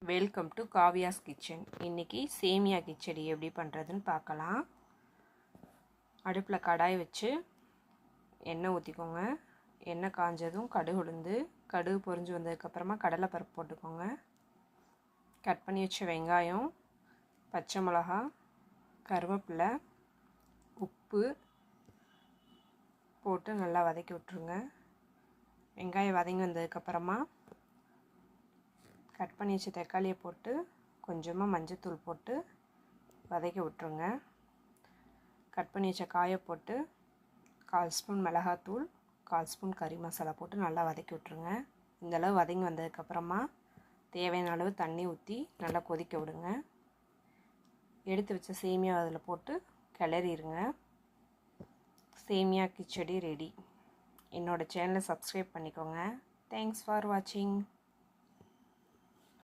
Welcome to Kavya's kitchen. இன்றைக்கி சேமியா கிச்சடி எப்படி பண்ணுறதுன்னு பார்க்கலாம். அடுப்பில் கடாய் வச்சு எண்ணெய் ஊற்றிக்கோங்க. எண்ணெய் காஞ்சதும் கடுகு உளுந்து, கடுகு பொரிஞ்சு வந்ததுக்கப்புறமா கடலைப்பருப்பு போட்டுக்கோங்க. கட் பண்ணி வச்ச வெங்காயம், பச்சை மிளகா, கருவேப்பிலை, உப்பு போட்டு நல்லா வதக்கி விட்ருங்க. வெங்காயம் வதங்கி வந்ததுக்கப்புறமா கட் பண்ணி வச்ச தக்காளியை போட்டு கொஞ்சமாக மஞ்சத்தூள் போட்டு வதக்கி விட்ருங்க. கட் பண்ணி வச்ச காயை போட்டு 1/4 ஸ்பூன் மிளகாத்தூள், 1/4 ஸ்பூன் கறி மசாலா போட்டு நல்லா வதக்கி விட்ருங்க. இந்தளவு வதங்கி வந்ததுக்கப்புறமா தேவையான அளவு தண்ணி ஊற்றி நல்லா கொதிக்க விடுங்க. எடுத்து வச்ச சேமியா அதில் போட்டு கிளறிடுங்க. சேமியா கிச்சடி ரெடி. என்னோடய சேனலை சப்ஸ்கிரைப் பண்ணிக்கோங்க. தேங்க்ஸ் ஃபார் வாட்சிங்.